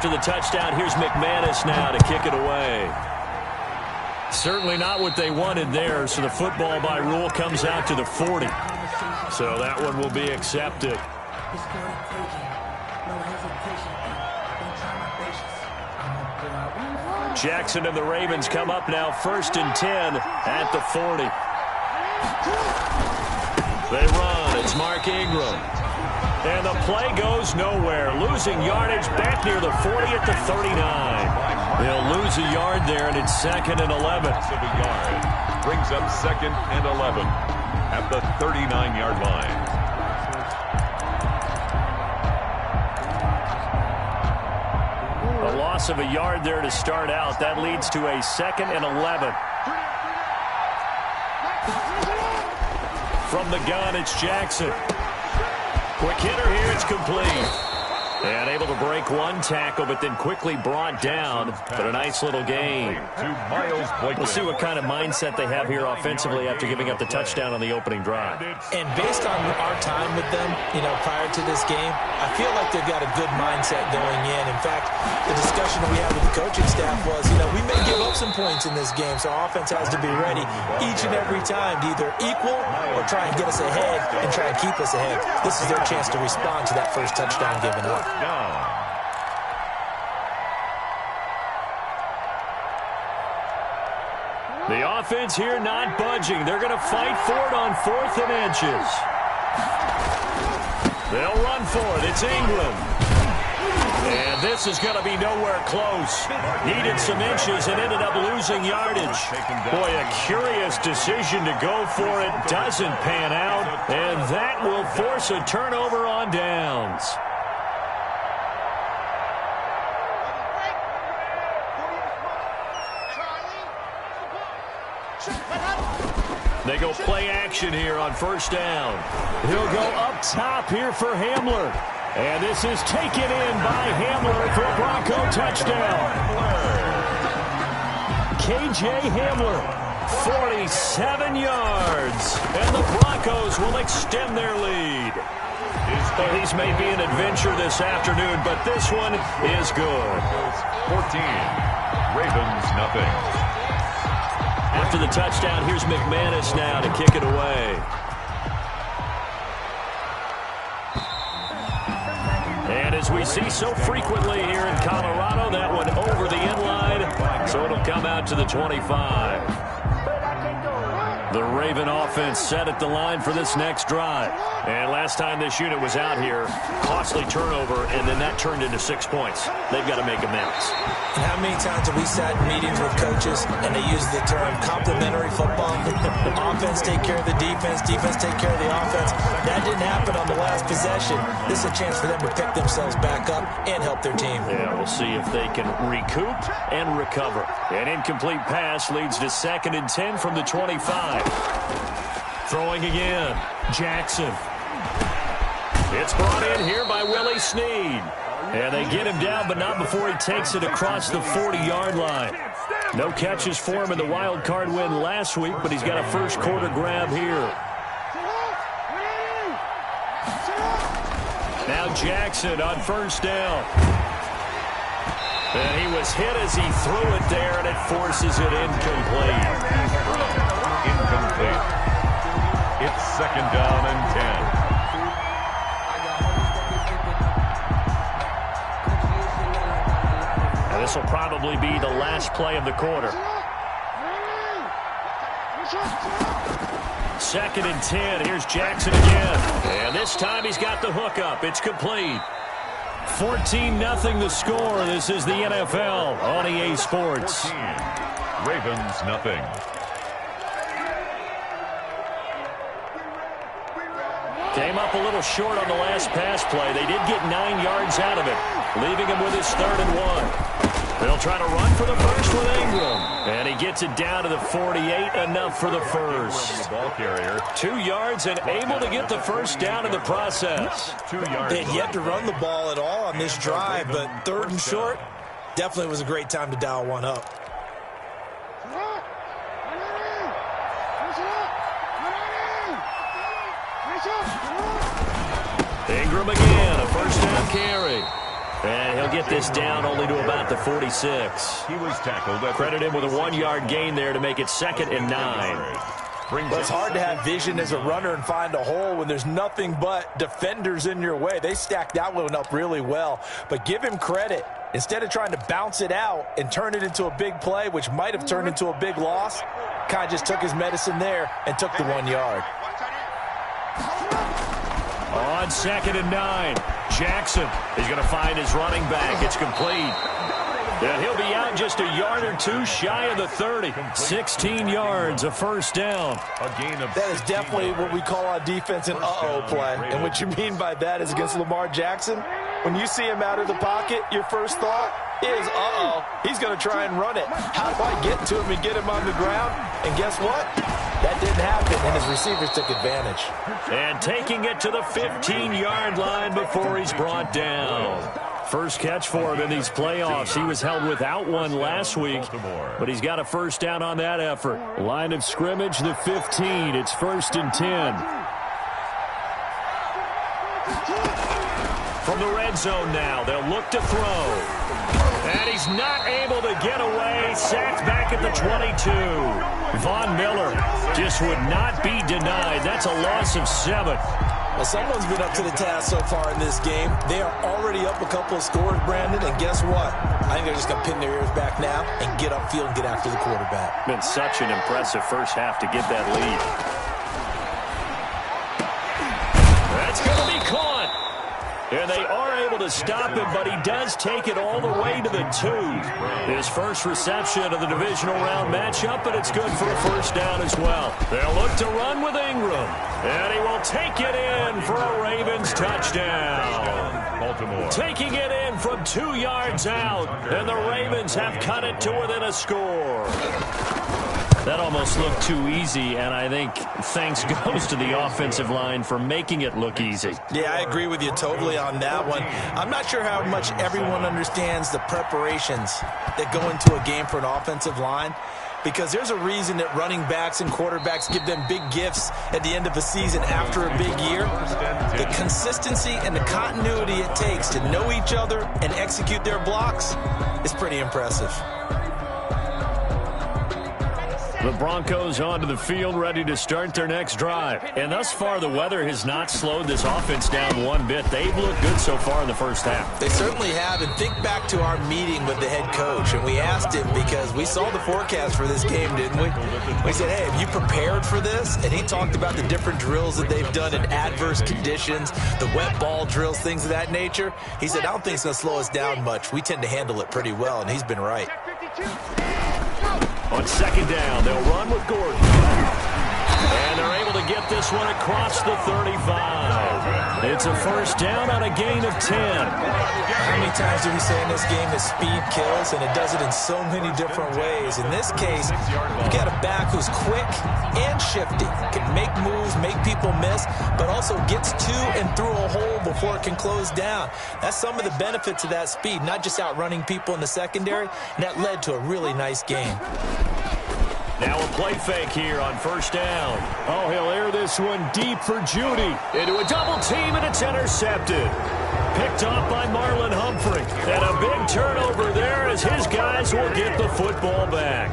after the touchdown, here's McManus now to kick it away. Certainly not what they wanted there, so the football by rule comes out to the 40. So that one will be accepted. Jackson and the Ravens come up now 1st and 10 at the 40. They run. It's Mark Ingram. And the play goes nowhere. Losing yardage back near the 40 at the 39. They'll lose a yard there, and it's 2nd and 11. Brings up 2nd and 11 at the 39-yard line. A loss of a yard there to start out. That leads to a 2nd and 11. From the gun, it's Jackson. Quick hitter here, it's complete. And able to break one tackle, but then quickly brought down. But a nice little gain. We'll see what kind of mindset they have here offensively after giving up the touchdown on the opening drive. And based on our time with them, prior to this game, I feel like they've got a good mindset going in. In fact, the discussion that we had with the coaching staff was, we may give up some points in this game, so our offense has to be ready each and every time to either equal or try and get us ahead and try and keep us ahead. This is their chance to respond to that first touchdown given up. The offense here not budging. They're going to fight for it on 4th and inches. They'll run for it. It's Ingram. And this is going to be nowhere close. Needed some inches and ended up losing yardage. Boy, a curious decision to go for it. Doesn't pan out. And that will force a turnover on downs. They go play action here on 1st down. He'll go up top here for Hamler. And this is taken in by Hamler for a Bronco touchdown. K.J. Hamler, 47 yards. And the Broncos will extend their lead. These may be an adventure this afternoon, but this one is good. 14, Ravens nothing. After the touchdown, here's McManus now to kick it away. And as we see so frequently here in Colorado, that one over the inline, so it'll come out to the 25. The Raven offense set at the line for this next drive. And last time this unit was out here, costly turnover, and then that turned into 6 points. They've got to make amends. And how many times have we sat in meetings with coaches and they use the term complementary football? Offense take care of the defense, defense take care of the offense. That didn't happen on the last possession. This is a chance for them to pick themselves back up and help their team. Yeah, we'll see if they can recoup and recover. An incomplete pass leads to 2nd and 10 from the 25. Throwing again, Jackson. It's brought in here by Willie Snead. And they get him down, but not before he takes it across the 40-yard line. No catches for him in the wild card win last week, but he's got a first quarter grab here. Now Jackson on 1st down. And he was hit as he threw it there, and it forces it incomplete. Incomplete. It's 2nd down and 10. And this will probably be the last play of the quarter. 2nd and 10. Here's Jackson again. And this time he's got the hookup. It's complete. 14-0 the score. This is the NFL on EA Sports. 14. Ravens nothing. Came up a little short on the last pass play. They did get 9 yards out of it, leaving him with his 3rd and 1. They'll try to run for the first with Ingram. And he gets it down to the 48, enough for the first. Ball carrier. 2 yards and able to get the first down in the process. 2 yards. They had yet to run the ball at all on this drive, but 3rd and short definitely was a great time to dial one up. Ingram again, a first down carry. And he'll get this down only to about the 46. He was tackled. Credit him with a 1-yard gain there to make it 2nd and 9. Well, it's hard to have vision as a runner and find a hole when there's nothing but defenders in your way. They stacked that one up really well. But give him credit. Instead of trying to bounce it out and turn it into a big play, which might have turned into a big loss, kind of just took his medicine there and took the 1 yard. On 2nd and 9, Jackson is going to find his running back. It's complete. And he'll be out just a yard or two shy of the 30. 16 yards, a first down. That is definitely what we call on defense an uh-oh play. And what you mean by that is against Lamar Jackson, when you see him out of the pocket, your first thought is, uh-oh, he's going to try and run it. How do I get to him and get him on the ground? And guess what? That didn't happen, and his receivers took advantage. And taking it to the 15-yard line before he's brought down. First catch for him in these playoffs. He was held without one last week, but he's got a first down on that effort. Line of scrimmage, the 15. It's 1st and 10. From the red zone now, they'll look to throw. And he's not able to get away. Sacked back at the 22. Von Miller just would not be denied. That's a loss of 7. Well, someone's been up to the task so far in this game. They are already up a couple of scores, Brandon, and guess what? I think they're just going to pin their ears back now and get upfield and get after the quarterback. Been such an impressive first half to get that lead. That's going to be caught. And they are able to stop him, but he does take it all the way to the 2. His first reception of the divisional round matchup, but it's good for a first down as well. They'll look to run with Ingram, and he will take it in for a Ravens touchdown. Baltimore. Taking it in from 2 yards out, and the Ravens have cut it to within a score. That almost looked too easy, and I think thanks goes to the offensive line for making it look easy. Yeah, I agree with you totally on that one. I'm not sure how much everyone understands the preparations that go into a game for an offensive line, because there's a reason that running backs and quarterbacks give them big gifts at the end of a season after a big year. The consistency and the continuity it takes to know each other and execute their blocks is pretty impressive. The Broncos onto the field, ready to start their next drive. And thus far, the weather has not slowed this offense down one bit. They've looked good so far in the first half. They certainly have. And think back to our meeting with the head coach. And we asked him, because we saw the forecast for this game, didn't we? We said, hey, have you prepared for this? And he talked about the different drills that they've done in adverse conditions, the wet ball drills, things of that nature. He said, I don't think it's going to slow us down much. We tend to handle it pretty well, and he's been right. On 2nd down, they'll run with Gordon. And they're able to get this one across the 35. It's a first down on a gain of 10. How many times do we say in this game that speed kills, and it does it in so many different ways? In this case, you've got a back who's quick and shifty, can make moves, make people miss, but also gets to and through a hole before it can close down. That's some of the benefits of that speed, not just outrunning people in the secondary, and that led to a really nice game. Now a play fake here on first down. Oh, he'll air this one deep for Judy. Into a double team, and it's intercepted. Picked off by Marlon Humphrey. And a big turnover there as his guys will get the football back.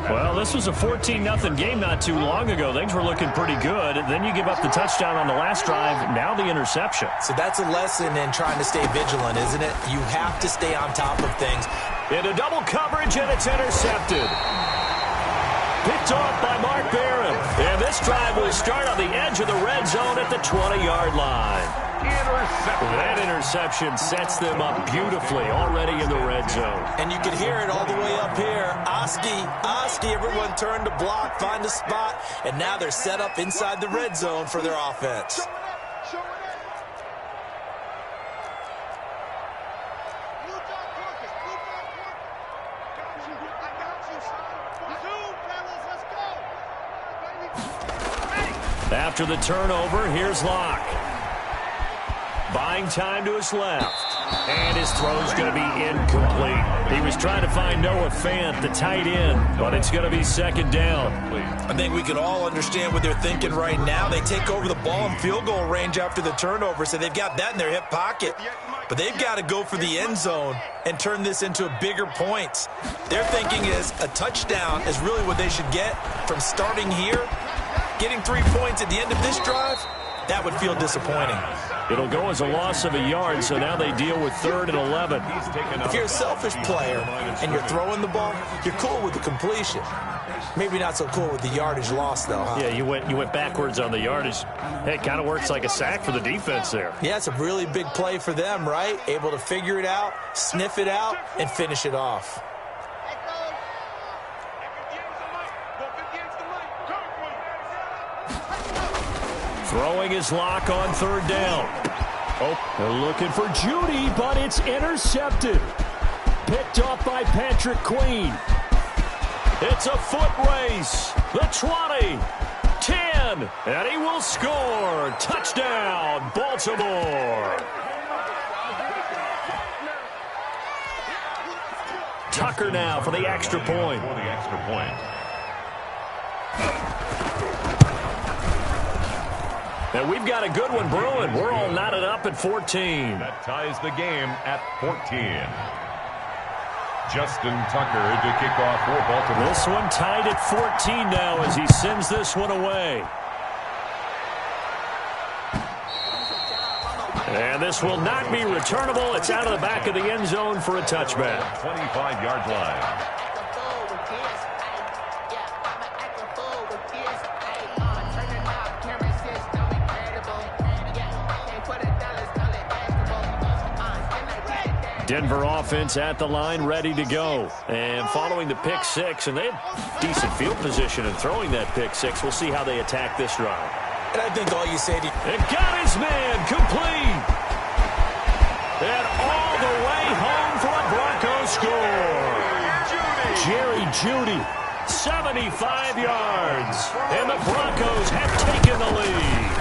Well, this was a 14-0 game not too long ago. Things were looking pretty good. Then you give up the touchdown on the last drive. Now the interception. So that's a lesson in trying to stay vigilant, isn't it? You have to stay on top of things. Into double coverage, and it's intercepted. Picked off by Mark Barron. And this drive will start on the edge of the red zone at the 20-yard line. That interception sets them up beautifully already in the red zone. And you can hear it all the way up here. Oski, everyone turned to block, find a spot, and now they're set up inside the red zone for their offense. After the turnover, here's Locke. Buying time to his left. And his throw's going to be incomplete. He was trying to find Noah Fant, the tight end, but it's going to be 2nd down. I think we can all understand what they're thinking right now. They take over the ball in field goal range after the turnover, so they've got that in their hip pocket. but they've got to go for the end zone and turn this into bigger points. Their thinking is a touchdown is really what they should get from starting here. Getting 3 points at the end of this drive, that would feel disappointing. It'll go as a loss of a yard, so now they deal with 3rd and 11. If you're a selfish player and you're throwing the ball, you're cool with the completion. Maybe not so cool with the yardage loss, though, huh? Yeah, you went backwards on the yardage. Hey, it kind of works like a sack for the defense there. Yeah, it's a really big play for them, right? Able to figure it out, sniff it out, and finish it off. Throwing his lock on 3rd down. Oh, they're looking for Judy, but it's intercepted. Picked off by Patrick Queen. It's a foot race. The 20, 10, and he will score. Touchdown, Baltimore. Tucker now for the extra point. And we've got a good one brewing. We're all knotted up at 14. That ties the game at 14. Justin Tucker to kick off for Baltimore. This one tied at 14 now as he sends this one away. And this will not be returnable. It's out of the back of the end zone for a touchback. 25-yard line. Denver offense at the line, ready to go. And following the pick six, and they have decent field position in throwing that pick six. We'll see how they attack this drive. And I think all you say to... And got his man complete. And all the way home for a Broncos score. Jerry Jeudy, 75 yards. And the Broncos have taken the lead.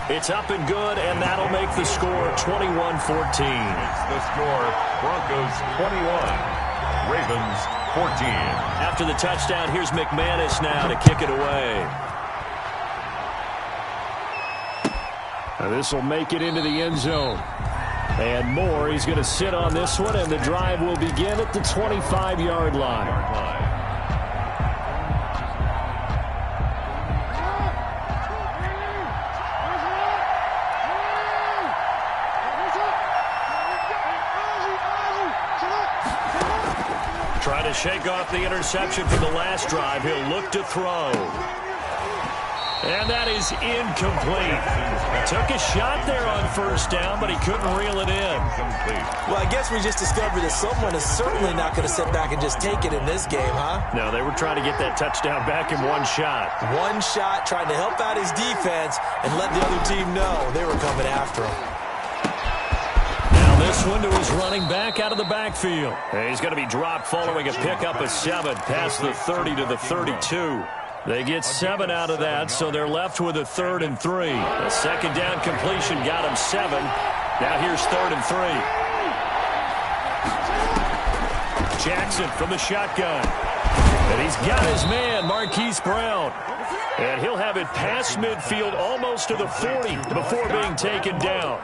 It's up and good, and that'll make the score 21-14. The score, Broncos 21, Ravens 14. After the touchdown, here's McManus now to kick it away. Now this will make it into the end zone. And Moore, he's going to sit on this one, and the drive will begin at the 25-yard line. Trying to shake off the interception from the last drive. He'll look to throw. And that is incomplete. Took a shot there on 1st down, but he couldn't reel it in. Well, I guess we just discovered that someone is certainly not going to sit back and just take it in this game, huh? No, they were trying to get that touchdown back in one shot. One shot, trying to help out his defense and let the other team know they were coming after him. This one to his running back out of the backfield. And he's going to be dropped following a pickup of 7 past the 30 to the 32. They get 7 out of that, so they're left with a 3rd and 3. A 2nd down completion got him 7. Now here's 3rd and 3. Jackson from the shotgun. And he's got his man, Marquise Brown. And he'll have it past midfield almost to the 40 before being taken down.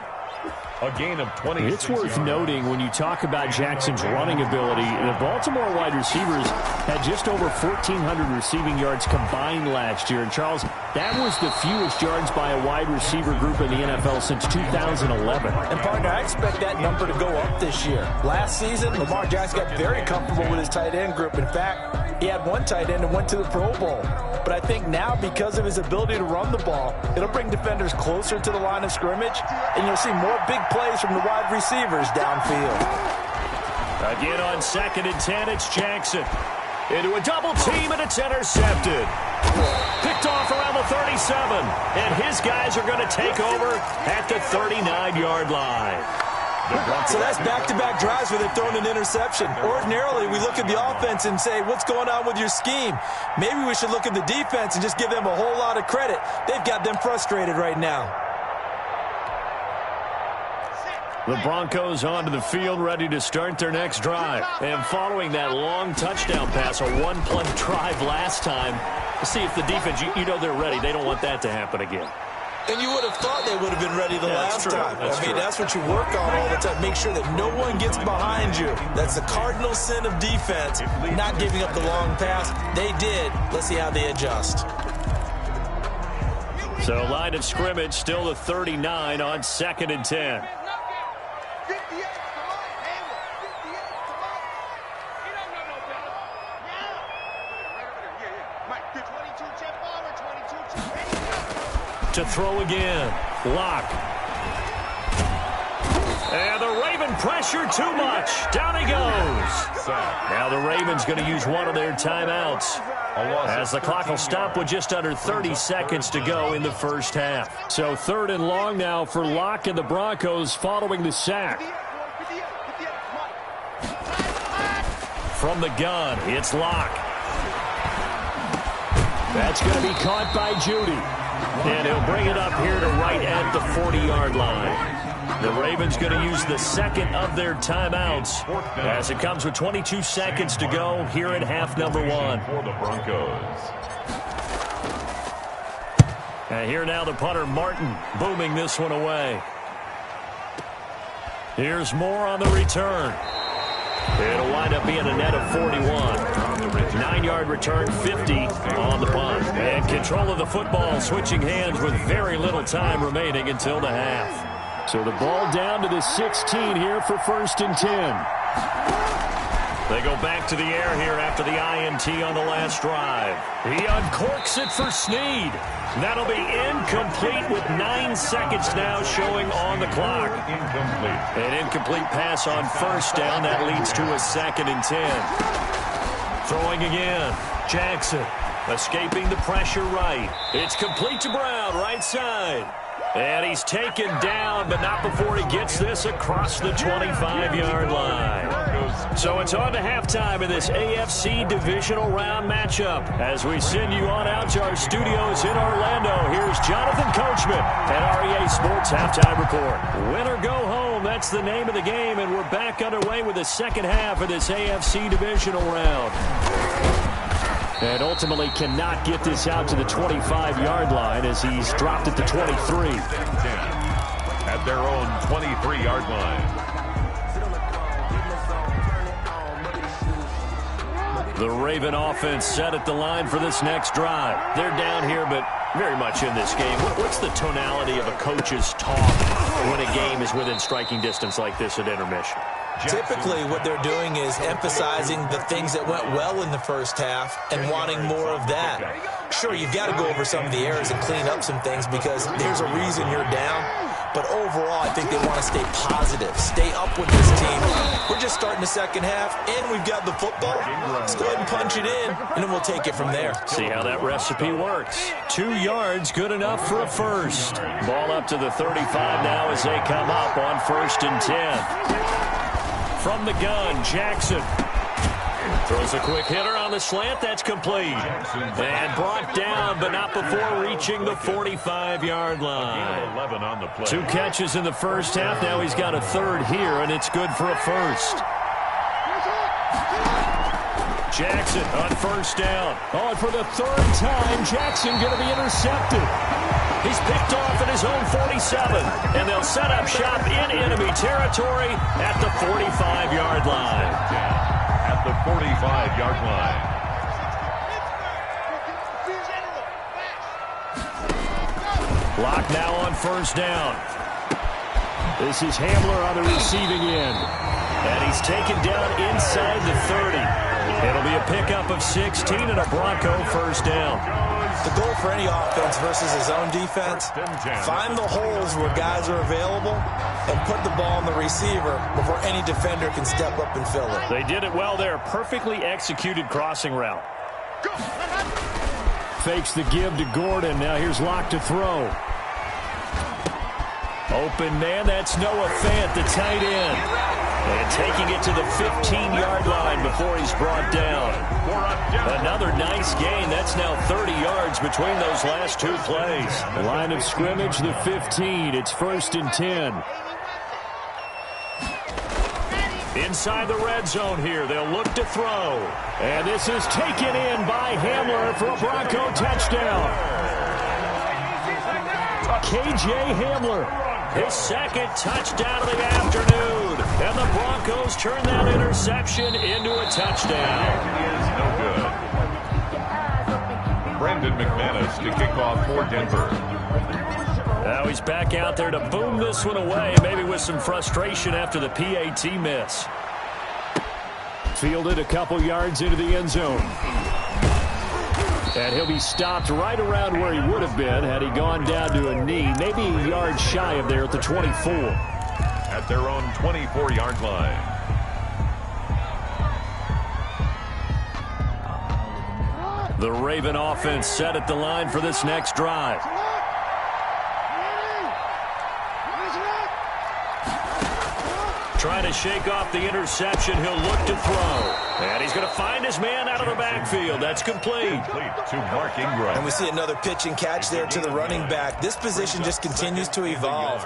A gain of 20. It's worth noting when you talk about Jackson's running ability, the Baltimore wide receivers had just over 1,400 receiving yards combined last year. And, Charles, that was the fewest yards by a wide receiver group in the NFL since 2011. And, partner, I expect that number to go up this year. Last season, Lamar Jackson got very comfortable with his tight end group. In fact, he had one tight end and went to the Pro Bowl. But I think now, because of his ability to run the ball, it'll bring defenders closer to the line of scrimmage, and you'll see more big plays from the wide receivers downfield. Again on 2nd and 10, it's Jackson. Into a double team, and it's intercepted. Picked off around the 37, and his guys are going to take over at the 39-yard line. So that's back-to-back drives where they've thrown an interception. Ordinarily, we look at the offense and say, what's going on with your scheme? Maybe we should look at the defense and just give them a whole lot of credit. They've got them frustrated right now. The Broncos onto the field, ready to start their next drive. And following that long touchdown pass, a one-play drive last time, see if the defense, you know they're ready. They don't want that to happen again. And you would have thought they would have been ready the last time. That's what you work on all the time. Make sure that no one gets behind you. That's the cardinal sin of defense, not giving up the long pass. They did. Let's see how they adjust. So line of scrimmage still the 39 on 2nd and 10. To throw again. Lock. And the Raven pressure too much. Down he goes. Now the Ravens going to use one of their timeouts, as the clock will stop with just under 30 seconds to go in the first half. So 3rd and long now for Locke and the Broncos following the sack. From the gun, it's Locke. That's going to be caught by Judy. And he'll bring it up here to right at the 40-yard line. The Ravens going to use the second of their timeouts as it comes with 22 seconds to go here in half number 1. For the Broncos. And here now the punter, Martin, booming this one away. Here's Moore on the return. It'll wind up being a net of 41. 9-yard return, 50 on the punt. And control of the football, switching hands with very little time remaining until the half. So the ball down to the 16 here for 1st and 10. They go back to the air here after the INT on the last drive. He uncorks it for Snead. That'll be incomplete with 9 seconds now showing on the clock. An incomplete pass on 1st down. That leads to a 2nd and 10. Throwing again. Jackson escaping the pressure right. It's complete to Brown, right side. And he's taken down, but not before he gets this across the 25-yard line. So it's on to halftime in this AFC divisional round matchup. As we send you on out to our studios in Orlando, here's Jonathan Coachman at REA Sports Halftime Report. Win or go home, that's the name of the game, and we're back underway with the second half of this AFC divisional round. And ultimately cannot get this out to the 25-yard line as he's dropped at the 23. At their own 23-yard line. The Raven offense set at the line for this next drive. They're down here, but very much in this game. What's the tonality of a coach's talk when a game is within striking distance like this at intermission? Typically, what they're doing is emphasizing the things that went well in the first half and wanting more of that. Sure, you've got to go over some of the errors and clean up some things because there's a reason you're down. But overall, I think they want to stay positive, stay up with this team. We're just starting the second half, and we've got the football. Let's go ahead and punch it in, and then we'll take it from there. See how that recipe works. 2 yards, good enough for a first. Ball up to the 35 now as they come up on 1st and 10. From the gun, Jackson throws a quick hitter on the slant. That's complete. And brought down, but not before reaching the 45-yard line. 11 on the play. 2 catches in the first half. Now he's got a third here, and it's good for a first. Jackson on 1st down. Oh, and for the 3rd time, Jackson going to be intercepted. He's picked off at his own 47, and they'll set up shop in enemy territory at the 45-yard line. At the 45-yard line. Lock now on 1st down. This is Hamler on the receiving end. And he's taken down inside the 30. It'll be a pickup of 16 and a Bronco 1st down. The goal for any offense versus his own defense, find the holes where guys are available and put the ball on the receiver before any defender can step up and fill it. They did it well there. Perfectly executed crossing route. Fakes the give to Gordon. Now here's Locke to throw. Open man, that's Noah Fant, the tight end. And taking it to the 15-yard line before he's brought down. Another nice gain. That's now 30 yards between those last 2 plays. Line of scrimmage, the 15. It's 1st and 10. Inside the red zone here. They'll look to throw. And this is taken in by Hamler for a Bronco touchdown. K.J. Hamler. His second touchdown of the afternoon. And the Broncos turn that interception into a touchdown. Is no good. Brandon McManus to kick off for Denver. Now he's back out there to boom this one away, maybe with some frustration after the PAT miss. Fielded a couple yards into the end zone. And he'll be stopped right around where he would have been had he gone down to a knee, maybe a yard shy of there at the 24. At their own 24-yard line. The Raven offense set at the line for this next drive. Trying to shake off the interception. He'll look to throw. And he's going to find his man out of the backfield. That's complete. To Mark Ingram. And we see another pitch and catch there to the running back. This position just continues to evolve.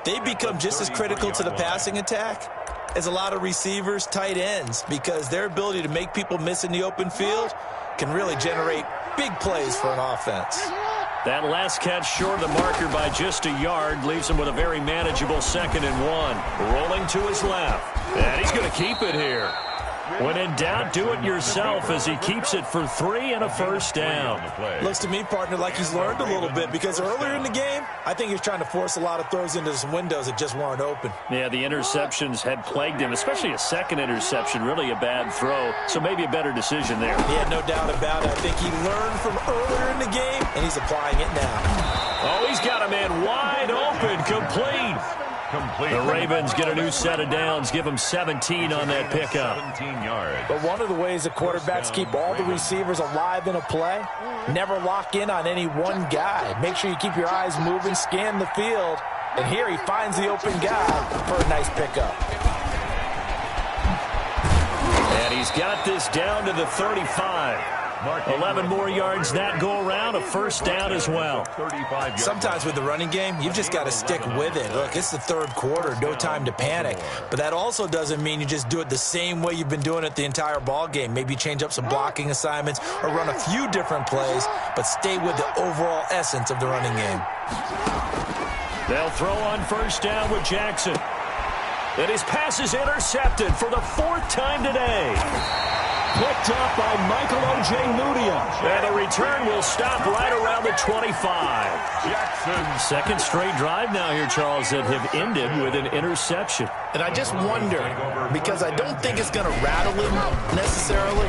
They become just as critical to the passing attack as a lot of receivers, tight ends, because their ability to make people miss in the open field can really generate big plays for an offense. That last catch short of the marker by just a yard leaves him with a very manageable 2nd and 1. Rolling to his left. And he's going to keep it here. When in doubt, do it yourself as he keeps it for 3 and a first down. Looks to me, partner, like he's learned a little bit, because earlier in the game, I think he was trying to force a lot of throws into some windows that just weren't open. Yeah, the interceptions had plagued him, especially a second interception, really a bad throw. So maybe a better decision there. Yeah, no doubt about it. I think he learned from earlier in the game, and he's applying it now. Oh, he's got a man wide open, complete. The Ravens get a new set of downs, give them 17 on that pickup. 17 yards. But one of the ways the quarterbacks keep all the receivers alive in a play, never lock in on any one guy. Make sure you keep your eyes moving, scan the field, and here he finds the open guy for a nice pickup. And he's got this down to the 35. 11 more yards that go around, a first down as well. Sometimes with the running game, you've just got to stick with it. Look, it's the third quarter, no time to panic. But that also doesn't mean you just do it the same way you've been doing it the entire ball game. Maybe change up some blocking assignments or run a few different plays, but stay with the overall essence of the running game. They'll throw on first down with Jackson. And his pass is intercepted for the 4th time today. Picked up by Michael Ojemudia. And the return will stop right around the 25. Jackson. Second straight drive now here, Charles, that have ended with an interception. And I just wonder, because I don't think it's going to rattle him necessarily,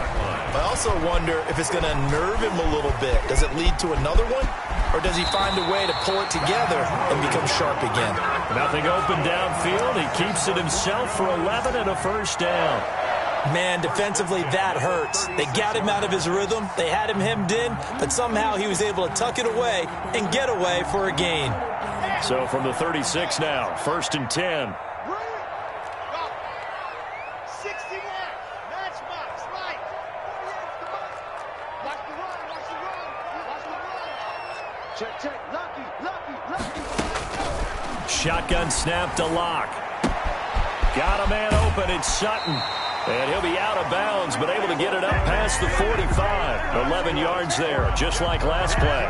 but I also wonder if it's going to unnerve him a little bit. Does it lead to another one? Or does he find a way to pull it together and become sharp again? Nothing open downfield. He keeps it himself for 11 and a first down. Man, defensively, that hurts. They got him out of his rhythm. They had him hemmed in, but somehow he was able to tuck it away and get away for a gain. So from the 36 now, 1st and 10. Shotgun snap to Locke. Got a man open. It's Sutton. And he'll be out of bounds, but able to get it up past the 45. 11 yards there, just like last play.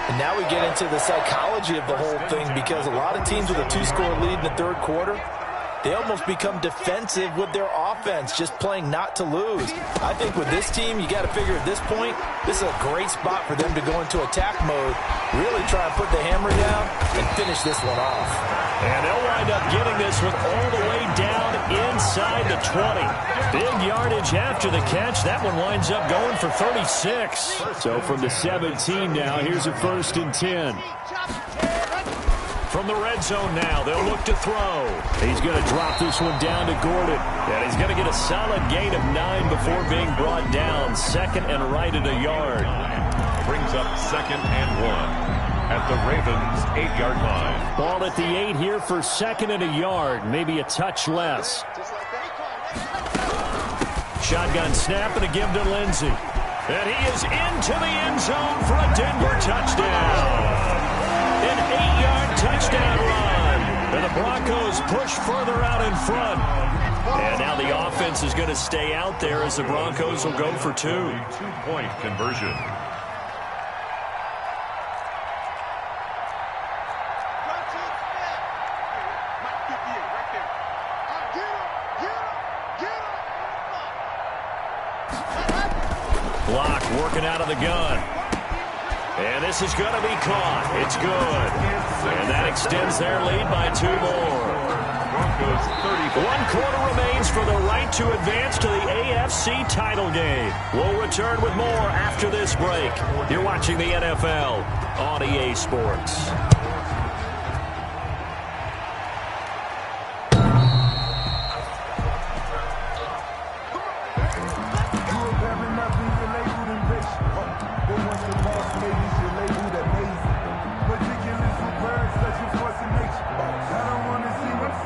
And now we get into the psychology of the whole thing, because a lot of teams with a 2-score lead in the third quarter, they almost become defensive with their offense, just playing not to lose. I think with this team, you got to figure at this point, this is a great spot for them to go into attack mode, really try and put the hammer down and finish this one off. And they'll wind up getting this one all the way down inside the 20. Big yardage after the catch. That one winds up going for 36. So from the 17 now, here's a 1st and 10. From the red zone now, they'll look to throw. He's going to drop this one down to Gordon. And he's going to get a solid gain of 9 before being brought down. 2nd and right at a yard. Brings up 2nd and 1. At the Ravens' 8-yard line. Ball at the 8 here for 2nd and a yard. Maybe a touch less. Shotgun snap and a give to Lindsey. And he is into the end zone for a Denver touchdown. An 8-yard touchdown run. And the Broncos push further out in front. And now the offense is going to stay out there as the Broncos will go for 2. 2-point conversion. Block working out of the gun. And this is going to be caught. It's good. And that extends their lead by 2 more. 1 quarter remains for the right to advance to the AFC title game. We'll return with more after this break. You're watching the NFL on EA Sports.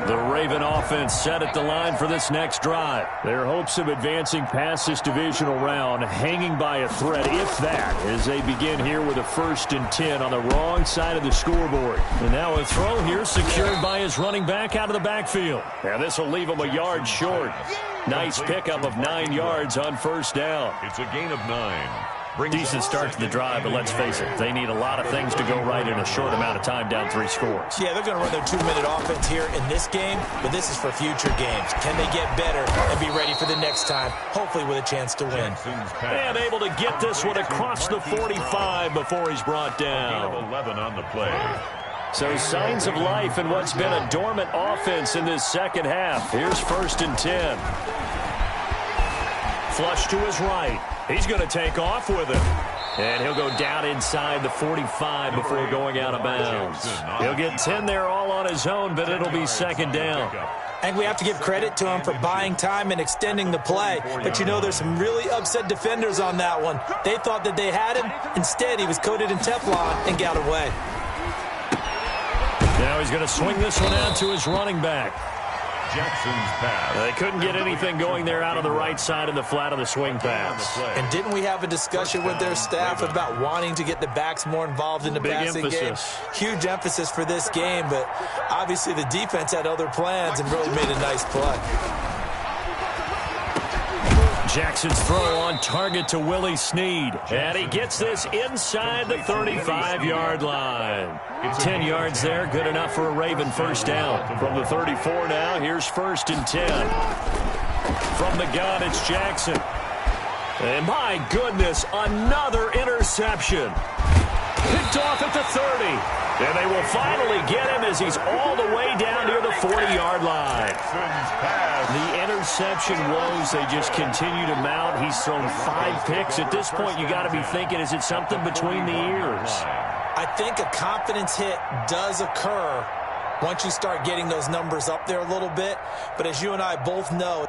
The Raven offense set at the line for this next drive. Their hopes of advancing past this divisional round hanging by a thread, if that, as they begin here with a 1st and 10 on the wrong side of the scoreboard. And now a throw here secured by his running back out of the backfield. And this will leave him a yard short. Nice pickup of 9 yards on 1st down. It's a gain of 9. Decent start to the drive, but let's face it, they need a lot of things to go right in a short amount of time, down 3 scores. Yeah, they're going to run their 2-minute offense here in this game, but this is for future games. Can they get better and be ready for the next time, hopefully with a chance to win? And able to get this one across the 45 before he's brought down. 11 on the play. So signs of life in what's been a dormant offense in this second half. Here's 1st and 10. Flush to his right. He's going to take off with it. And he'll go down inside the 45 before going out of bounds. He'll get 10 there all on his own, but it'll be 2nd down. And we have to give credit to him for buying time and extending the play. But, you know, there's some really upset defenders on that one. They thought that they had him. Instead, he was coated in Teflon and got away. Now he's going to swing this one out to his running back. Jackson's pass. They couldn't get anything going there out on the right side of the flat of the swing pass. And didn't we have a discussion with their staff about wanting to get the backs more involved in the passing game? Huge emphasis for this game, but obviously the defense had other plans and really made a nice play. Jackson's throw on target to Willie Snead. And he gets this inside the 35-yard line. 10 yards there, good enough for a Raven 1st down. From the 34 now, here's 1st and 10. From the gun, it's Jackson. And my goodness, another interception. Picked off at the 30. And they will finally get him as he's all the way down near the 40-yard line. The interception woes, they just continue to mount. He's thrown 5 picks. At this point, you got to be thinking, is it something between the ears? I think a confidence hit does occur once you start getting those numbers up there a little bit. But as you and I both know,